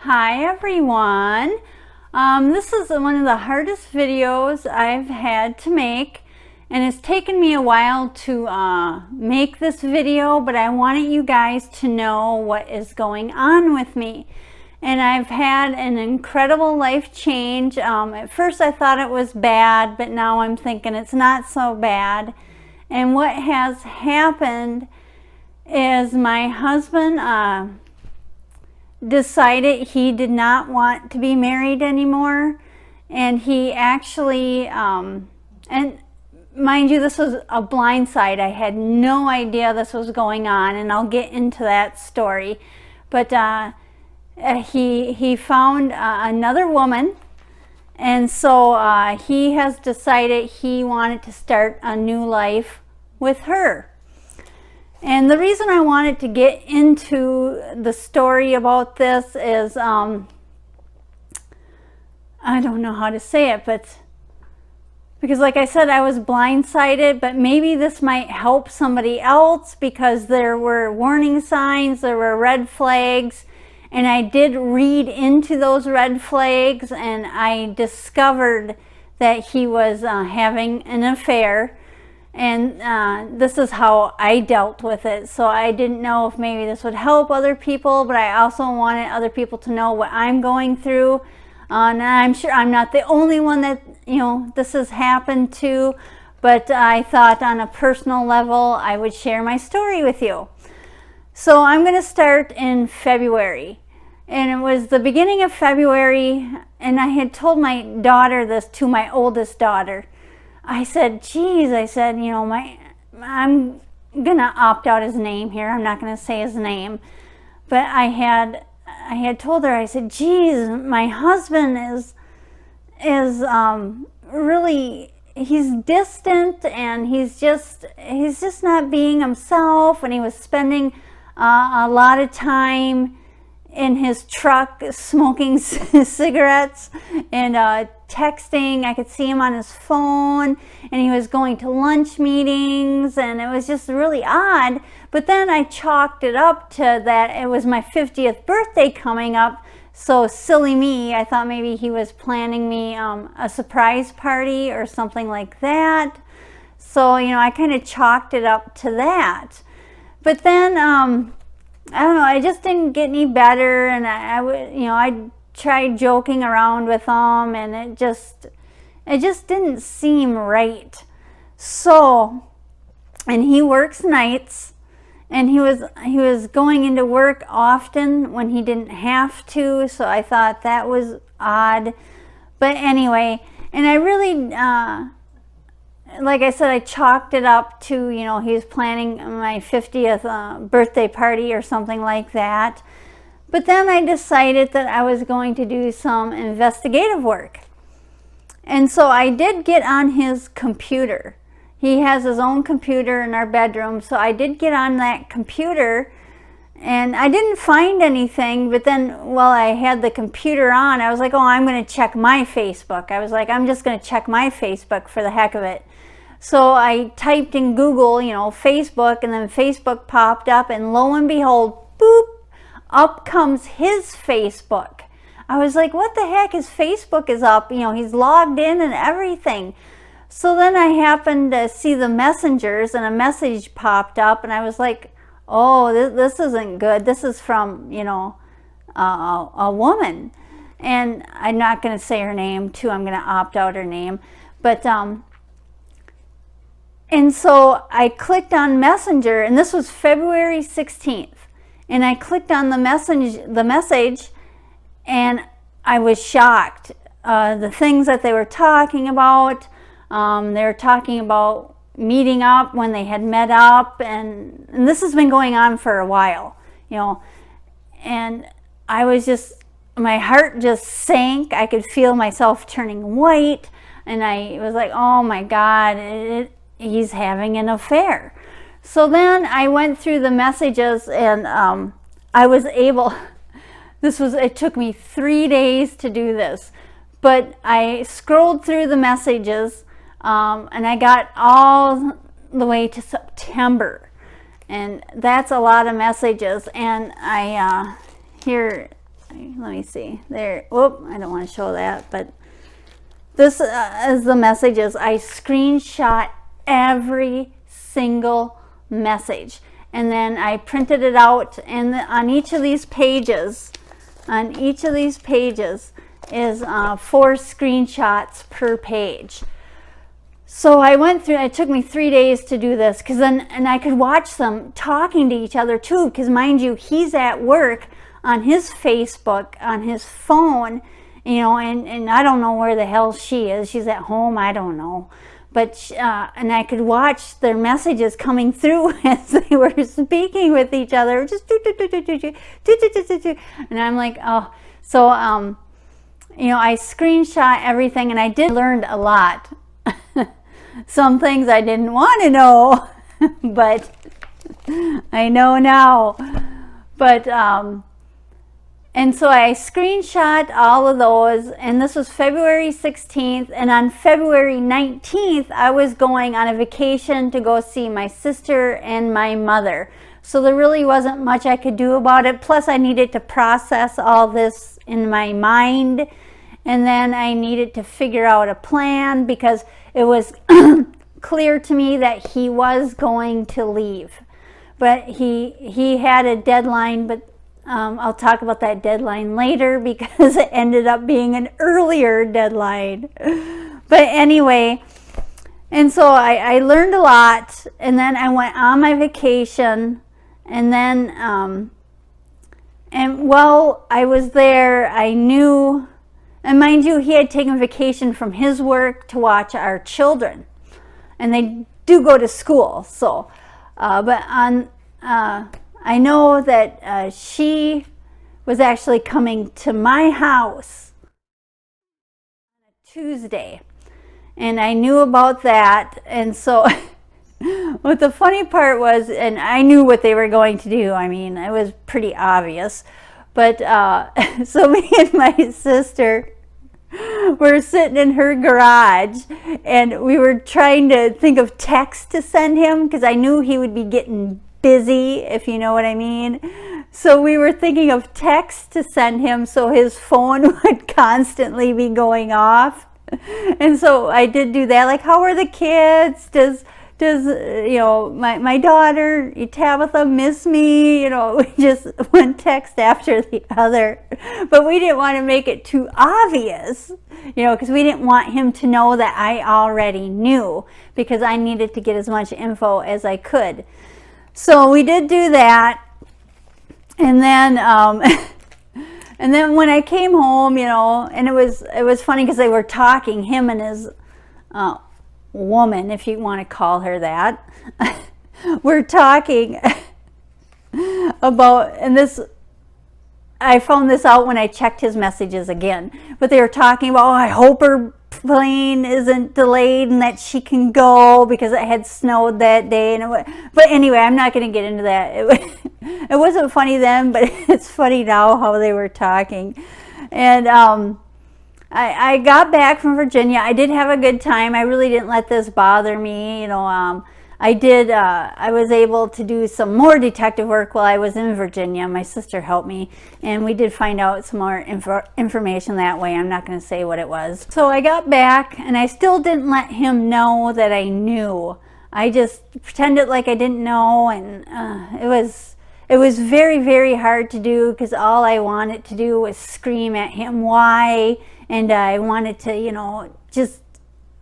Hi everyone. This is one of the hardest videos I've had to make, and it's taken me a while to make this video, but I wanted you guys to know what is going on with me. And I've had an incredible life change. At first I thought it was bad, but now I'm thinking it's not so bad. And what has happened is my husband decided he did not want to be married anymore, and he actually and mind you, this was a blindside. I had no idea this was going on, and I'll get into that story. But he found another woman, and so he has decided he wanted to start a new life with her. And the reason I wanted to get into the story about this is, I don't know how to say it, but because like I said, I was blindsided, but maybe this might help somebody else, because there were warning signs, there were red flags, and I did read into those red flags, and I discovered that he was having an affair. And this is how I dealt with it. So I didn't know if maybe this would help other people, but I also wanted other people to know what I'm going through. And I'm sure I'm not the only one that, this has happened to, but I thought on a personal level I would share my story with you. So I'm going to start in February. And it was the beginning of February, and I had told my daughter this, to my oldest daughter. I said, geez, I'm going to opt out his name here. I'm not going to say his name. But I had told her, I said, geez, my husband is really, he's distant, and he's just not being himself. And he was spending a lot of time in his truck smoking cigarettes and texting. I could see him on his phone, and he was going to lunch meetings, and it was just really odd. But then I chalked it up to that it was my 50th birthday coming up, so silly me, I thought maybe he was planning me a surprise party or something like that. So I kind of chalked it up to that. But then I don't know, I just didn't get any better, and I tried joking around with him, and it just didn't seem right. So, and he works nights, and he was going into work often when he didn't have to, so I thought that was odd. But anyway, and I really like I said, I chalked it up to, he was planning my 50th birthday party or something like that. But then I decided that I was going to do some investigative work. And so I did get on his computer. He has his own computer in our bedroom, so I did get on that computer, and I didn't find anything. But then while I had the computer on, I was like, oh, I'm going to check my Facebook. I was like, I'm just going to check my Facebook for the heck of it. So I typed in Google, Facebook, and then Facebook popped up, and lo and behold, boop, up comes his Facebook. I was like, what the heck, his Facebook is up, he's logged in and everything. So then I happened to see the messengers, and a message popped up, and I was like, oh, this isn't good. This is from, a woman. And I'm not going to say her name too. I'm going to opt out her name. But and so I clicked on Messenger, and this was February 16th. And I clicked on the message, and I was shocked. The things that they were talking about, they were talking about meeting up when they had met up, and this has been going on for a while, and I was just, my heart just sank. I could feel myself turning white, and I was like, oh my God, he's having an affair. So then I went through the messages, and I was able, it took me 3 days to do this, but I scrolled through the messages, and I got all the way to September, and that's a lot of messages. And I let me see there. Whoop, I don't want to show that, but this is the messages. I screenshot every single message, and then I printed it out, and on each of these pages is 4 screenshots per page. So I went through, it took me 3 days to do this, and I could watch them talking to each other too, because mind you, he's at work on his Facebook, on his phone, you know, and I don't know where the hell she is. She's at home, I don't know. But, and I could watch their messages coming through as they were speaking with each other, just and I'm like, oh. So, you know, I screenshot everything, and I did learn a lot. Some things I didn't want to know, but I know now. But, and so I screenshot all of those, and this was February 16th, and on February 19th, I was going on a vacation to go see my sister and my mother. So there really wasn't much I could do about it. Plus, I needed to process all this in my mind, and then I needed to figure out a plan, because it was clear to me that he was going to leave. But he had a deadline, but I'll talk about that deadline later, because it ended up being an earlier deadline. But anyway, and so I learned a lot, and then I went on my vacation, and then, and while I was there, I knew, and mind you, he had taken vacation from his work to watch our children, and they do go to school, so, but on, I know that she was actually coming to my house on a Tuesday, and I knew about that. And so what the funny part was, and I knew what they were going to do, I mean, it was pretty obvious, but so me and my sister were sitting in her garage, and we were trying to think of text to send him, because I knew he would be getting busy, if you know what I mean. So we were thinking of text to send him so his phone would constantly be going off. And so I did do that, like, how are the kids? Does you know, my daughter Tabitha miss me? You know, we just one text after the other. But we didn't want to make it too obvious, you know, because we didn't want him to know that I already knew, because I needed to get as much info as I could. So we did do that, and then and then when I came home, you know, and it was funny, because they were talking, him and his woman, if you want to call her that, we're talking about, and this, I found this out when I checked his messages again, but they were talking about, oh, I hope her plane isn't delayed and that she can go, because it had snowed that day. And but anyway, I'm not going to get into that. It wasn't funny then, but it's funny now how they were talking. And I got back from Virginia. I did have a good time. I really didn't let this bother me. You know, I was able to do some more detective work while I was in Virginia. My sister helped me, and we did find out some more information that way. I'm not going to say what it was. So I got back, and I still didn't let him know that I knew. I just pretended like I didn't know, and it was very, very hard to do, because all I wanted to do was scream at him why, and I wanted to, you know, just,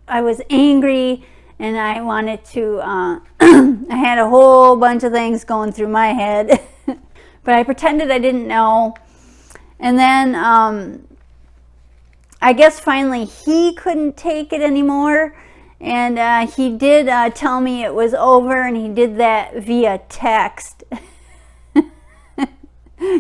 I was angry. And I wanted to, I had a whole bunch of things going through my head, but I pretended I didn't know. And then I guess finally he couldn't take it anymore. And he did tell me it was over, and he did that via text.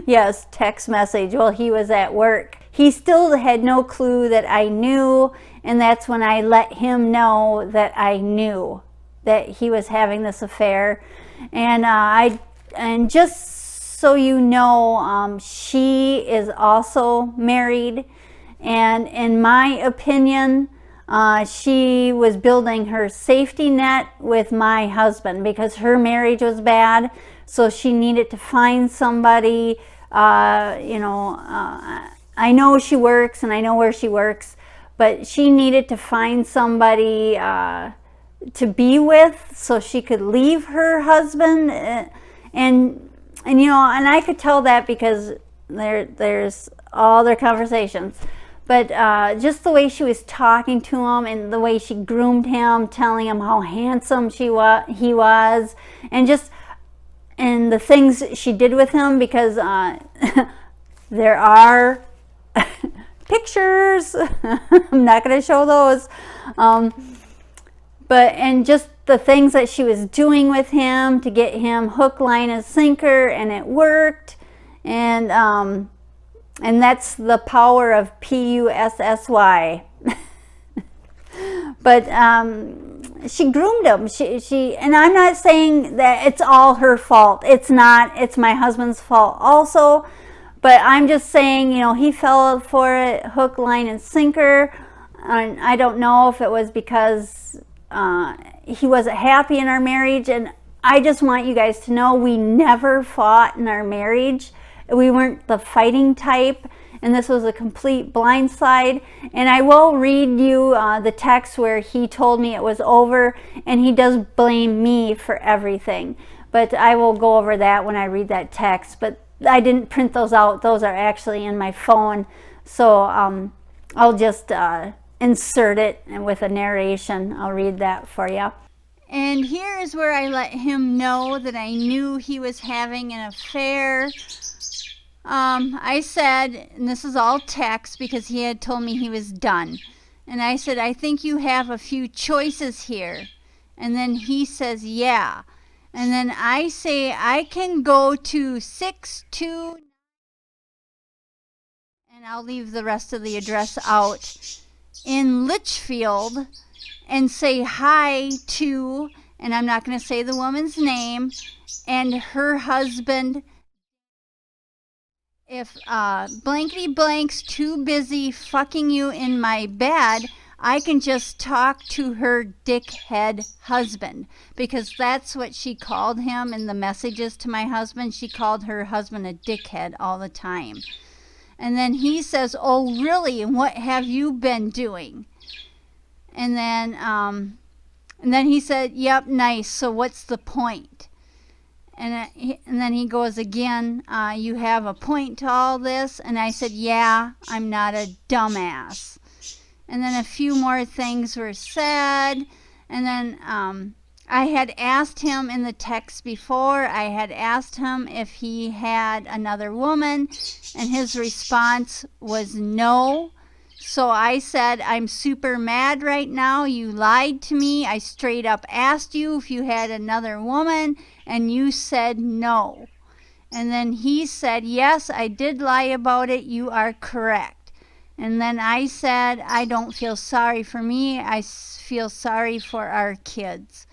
Yes, text message while he was at work. He still had no clue that I knew, and that's when I let him know that I knew that he was having this affair. And just so you know, she is also married, and in my opinion, she was building her safety net with my husband, because her marriage was bad, so she needed to find somebody I know she works and I know where she works, but she needed to find somebody to be with so she could leave her husband. And I could tell that because there's all their conversations. But just the way she was talking to him and the way she groomed him, telling him how handsome he was, and the things she did with him, because there are pictures. I'm not going to show those. And just the things that she was doing with him to get him hook, line, and sinker, and it worked. And that's the power of PUSSY. But she groomed him. She and I'm not saying that it's all her fault. It's not. It's my husband's fault also. But I'm just saying, he fell for it, hook, line, and sinker. And I don't know if it was because he wasn't happy in our marriage. And I just want you guys to know we never fought in our marriage. We weren't the fighting type, and this was a complete blindside. And I will read you the text where he told me it was over, and he does blame me for everything. But I will go over that when I read that text. But I didn't print those out. Those are actually in my phone. So I'll just insert it with a narration. I'll read that for you. And here is where I let him know that I knew he was having an affair. I said, and this is all text because he had told me he was done. And I said, I think you have a few choices here. And then he says, yeah. And then I say, I can go to 62, and I'll leave the rest of the address out, in Litchfield, and say hi to, and I'm not going to say the woman's name, and her husband. If blankety blank's too busy fucking you in my bed, I can just talk to her dickhead husband, because that's what she called him in the messages to my husband. She called her husband a dickhead all the time. And then he says, oh really, and what have you been doing? And then he said, yep, nice, so what's the point? And then he goes again, you have a point to all this? And I said, yeah, I'm not a dumbass. And then a few more things were said. And then I had asked him in the text before, I had asked him if he had another woman. And his response was no. So I said, I'm super mad right now. You lied to me. I straight up asked you if you had another woman, and you said no. And then he said, yes, I did lie about it. You are correct. And then I said, I don't feel sorry for me. I feel sorry for our kids.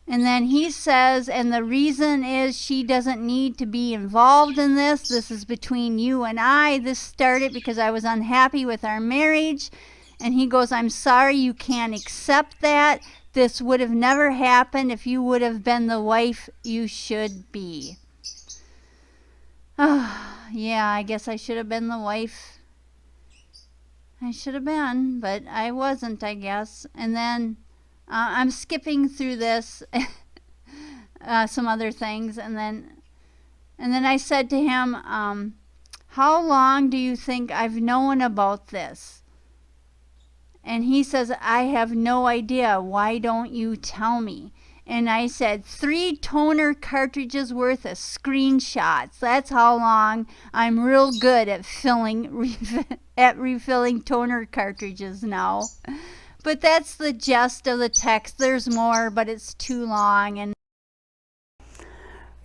And then he says, and the reason is she doesn't need to be involved in this. This is between you and I. This started because I was unhappy with our marriage. And he goes, I'm sorry you can't accept that. This would have never happened if you would have been the wife you should be. Yeah, I guess I should have been the wife. I should have been, but I wasn't, I guess. And then I'm skipping through this, some other things, and then I said to him, how long do you think I've known about this? And he says, I have no idea. Why don't you tell me? And I said, 3 toner cartridges worth of screenshots. That's how long. I'm real good at refilling toner cartridges now. But that's the gist of the text. There's more, but it's too long.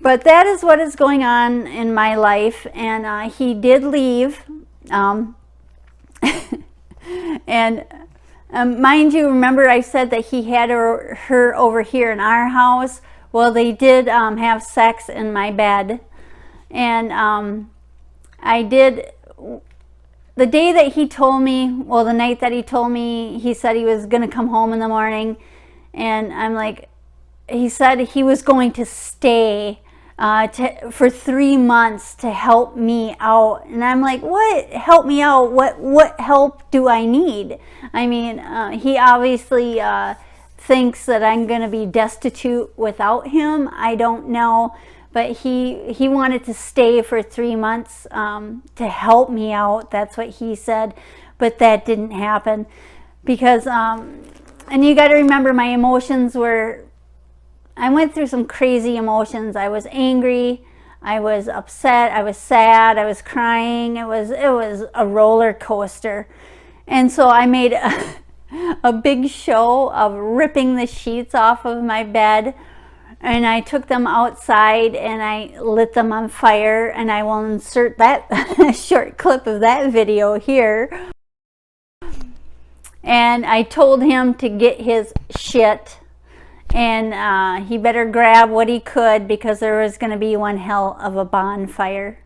But that is what is going on in my life. And he did leave. And mind you, remember I said that he had her over here in our house? Well, they did have sex in my bed. And I did... The day that he told me, well, the night that he told me, he said he was going to come home in the morning. And I'm like, he said he was going to stay for 3 months to help me out. And I'm like, what? Help me out? What help do I need? I mean, he obviously thinks that I'm going to be destitute without him. I don't know. But he wanted to stay for 3 months to help me out. That's what he said. But that didn't happen because, and you got to remember, my emotions were, I went through some crazy emotions. I was angry, I was upset, I was sad, I was crying. It was a roller coaster. And so I made a big show of ripping the sheets off of my bed, and I took them outside and I lit them on fire, and I will insert that short clip of that video here. And I told him to get his shit, and he better grab what he could because there was going to be one hell of a bonfire.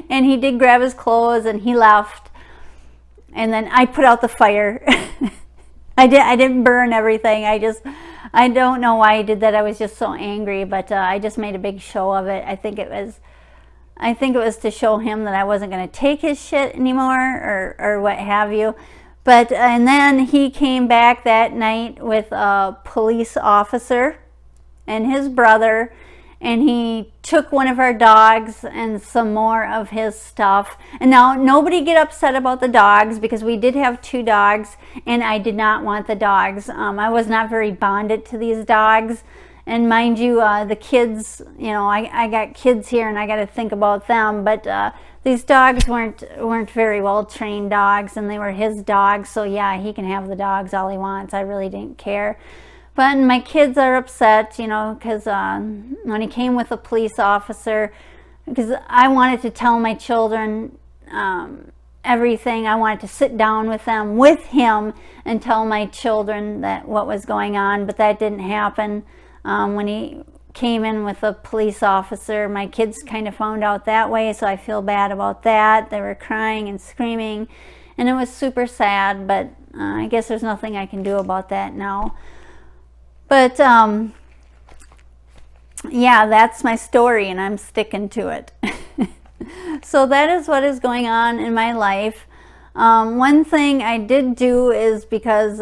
And he did grab his clothes and he left, and then I put out the fire. I didn't burn everything. I don't know why I did that. I was just so angry, but I just made a big show of it. I think it was to show him that I wasn't going to take his shit anymore, or what have you. But, and then he came back that night with a police officer and his brother, and he took one of our dogs and some more of his stuff. And now, nobody get upset about the dogs, because we did have 2 dogs, and I did not want the dogs. I was not very bonded to these dogs. And mind you, the kids, you know, I got kids here and I got to think about them, but these dogs weren't very well trained dogs, and they were his dogs, so yeah, he can have the dogs all he wants. I really didn't care. But my kids are upset, you know, because when he came with a police officer, because I wanted to tell my children everything. I wanted to sit down with them, with him, and tell my children that what was going on, but that didn't happen. When he came in with a police officer, my kids kind of found out that way, so I feel bad about that. They were crying and screaming, and it was super sad, but I guess there's nothing I can do about that now. But yeah, that's my story, and I'm sticking to it. So that is what is going on in my life. One thing I did do is, because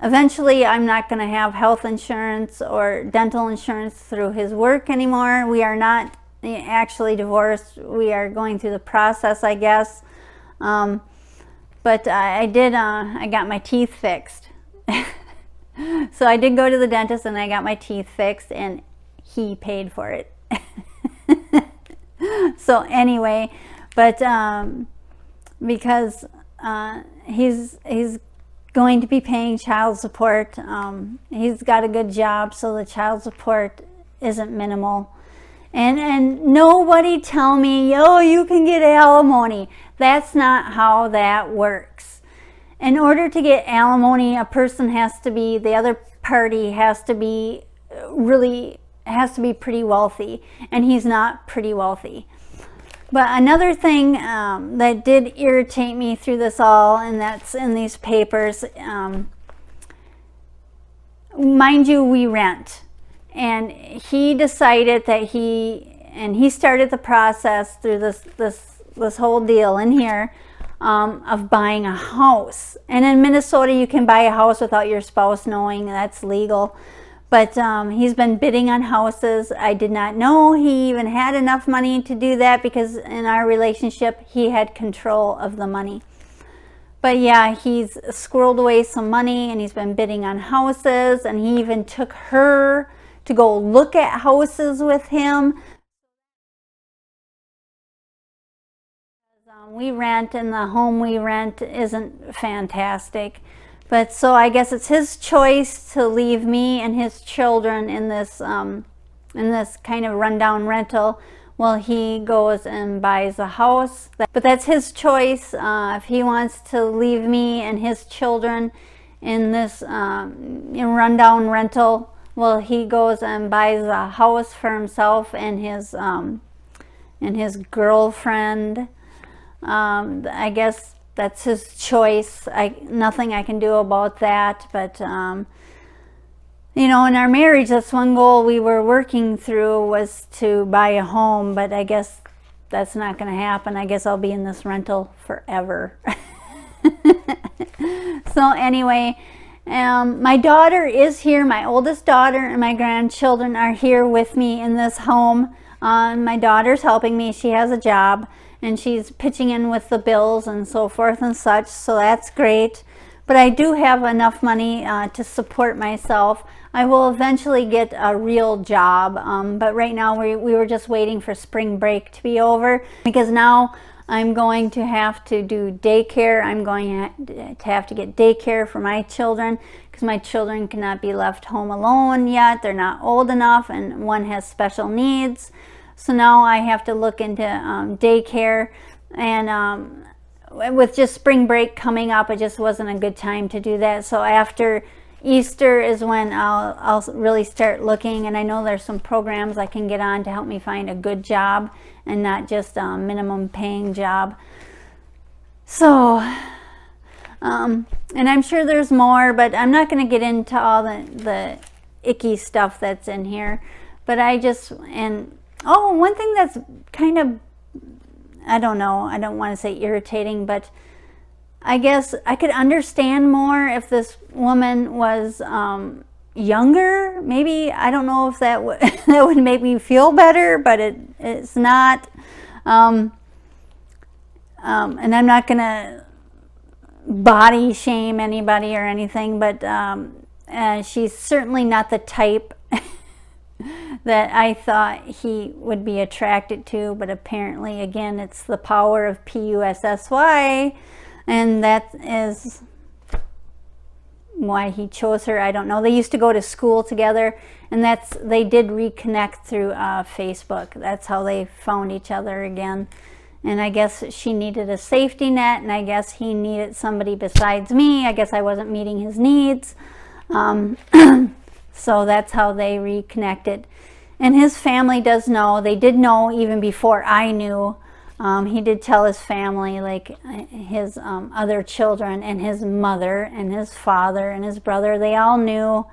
eventually I'm not going to have health insurance or dental insurance through his work anymore. We are not actually divorced. We are going through the process, I guess. But I got my teeth fixed. So I did go to the dentist and I got my teeth fixed, and he paid for it. So anyway, but because he's going to be paying child support. He's got a good job, so the child support isn't minimal. And nobody tell me, oh, you can get alimony. That's not how that works. In order to get alimony, a person has to be, the other party has to be pretty wealthy, and he's not pretty wealthy. But another thing that did irritate me through this all, and that's in these papers, mind you, we rent. And he decided that he started the process through this whole deal in here of buying a house. And in Minnesota, you can buy a house without your spouse knowing. That's legal. But he's been bidding on houses. I did not know he even had enough money to do that, because in our relationship, he had control of the money. But yeah, he's squirreled away some money, and he's been bidding on houses, and he even took her to go look at houses with him. We rent, and the home we rent isn't fantastic. But so I guess it's his choice to leave me and his children in this kind of rundown rental while he goes and buys a house. But that's his choice. If he wants to leave me and his children in this rundown rental, well, he goes and buys a house for himself and his girlfriend. I guess that's his choice. Nothing I can do about that. But you know, in our marriage, that's one goal we were working through, was to buy a home, but I guess that's not going to happen. I guess I'll be in this rental forever. So anyway, my daughter is here. My oldest daughter and my grandchildren are here with me in this home. My daughter's helping me. She has a job and she's pitching in with the bills and so forth and such, so that's great. But I do have enough money to support myself. I will eventually get a real job, but right now we were just waiting for spring break to be over, because now I'm going to have to do daycare. I'm going to have to get daycare for my children, because my children cannot be left home alone yet. They're not old enough, and one has special needs. So now I have to look into daycare, and with just spring break coming up, it just wasn't a good time to do that. So after Easter is when I'll really start looking, and I know there's some programs I can get on to help me find a good job and not just a minimum paying job. So, and I'm sure there's more, but I'm not going to get into all the icky stuff that's in here. But I just, and oh, one thing that's kind of, I don't know, I don't want to say irritating, but I guess I could understand more if this woman was younger. Maybe, I don't know if that would that would make me feel better, but it's not. And I'm not gonna body shame anybody or anything, but she's certainly not the type that I thought he would be attracted to. But apparently, again, it's the power of PUSSY. And that is why he chose her. I don't know. They used to go to school together, and they did reconnect through Facebook. That's how they found each other again. And I guess she needed a safety net, and I guess he needed somebody besides me. I guess I wasn't meeting his needs. So that's how they reconnected. And his family does know. They did know even before I knew. He did tell his family, like his other children and his mother and his father and his brother. They all knew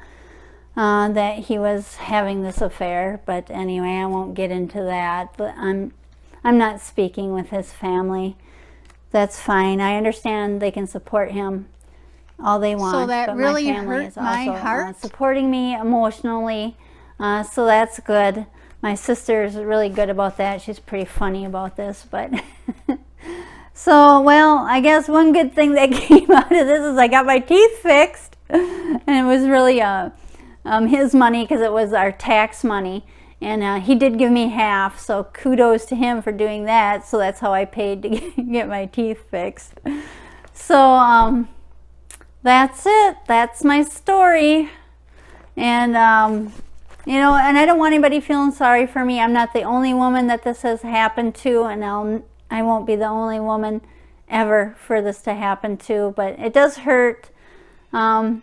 that he was having this affair. But anyway, I won't get into that. But I'm not speaking with his family. That's fine. I understand they can support him all they want. So that but really my family hurt is my also heart. supporting me emotionally. So that's good. My sister's really good about that. She's pretty funny about this, but so, well, I guess one good thing that came out of this is I got my teeth fixed, and it was really his money, because it was our tax money, and he did give me half, so kudos to him for doing that. So that's how I paid to get my teeth fixed. So that's it. That's my story. And you know, and I don't want anybody feeling sorry for me. I'm not the only woman that this has happened to, and I won't be the only woman ever for this to happen to, but it does hurt. And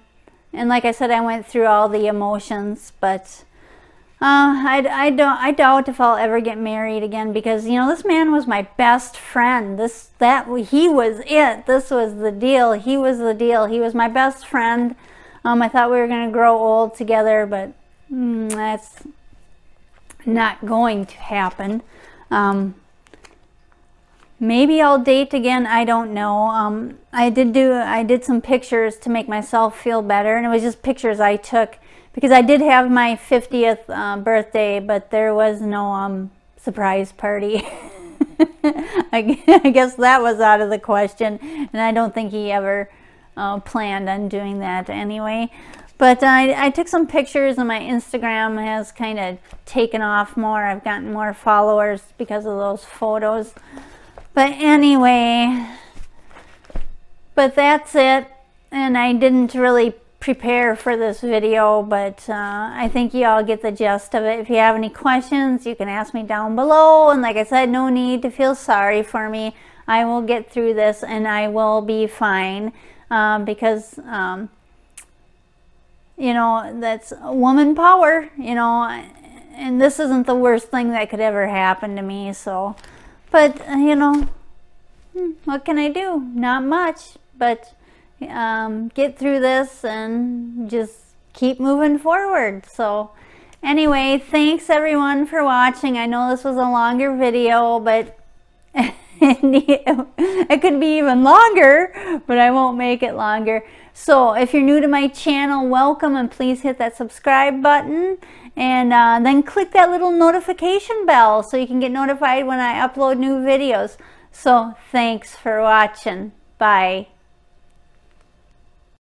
like I said, I went through all the emotions, but I doubt if I'll ever get married again, because, you know, this man was my best friend. He was it. This was the deal. He was the deal. He was my best friend. I thought we were going to grow old together, but that's not going to happen. Maybe I'll date again. I don't know. I did some pictures to make myself feel better, and it was just pictures I took because I did have my 50th birthday, but there was no surprise party. I guess that was out of the question, and I don't think he ever planned on doing that anyway. But I took some pictures, and my Instagram has kind of taken off more. I've gotten more followers because of those photos. But anyway, but that's it. And I didn't really prepare for this video, but I think you all get the gist of it. If you have any questions, you can ask me down below. And like I said, no need to feel sorry for me. I will get through this, and I will be fine, because you know, that's woman power, you know, and this isn't the worst thing that could ever happen to me. So, but you know, what can I do? Not much, but get through this and just keep moving forward. So anyway, thanks everyone for watching. I know this was a longer video, but it could be even longer, but I won't make it longer. So if you're new to my channel, welcome, and please hit that subscribe button, and then click that little notification bell so you can get notified when I upload new videos. So thanks for watching. Bye.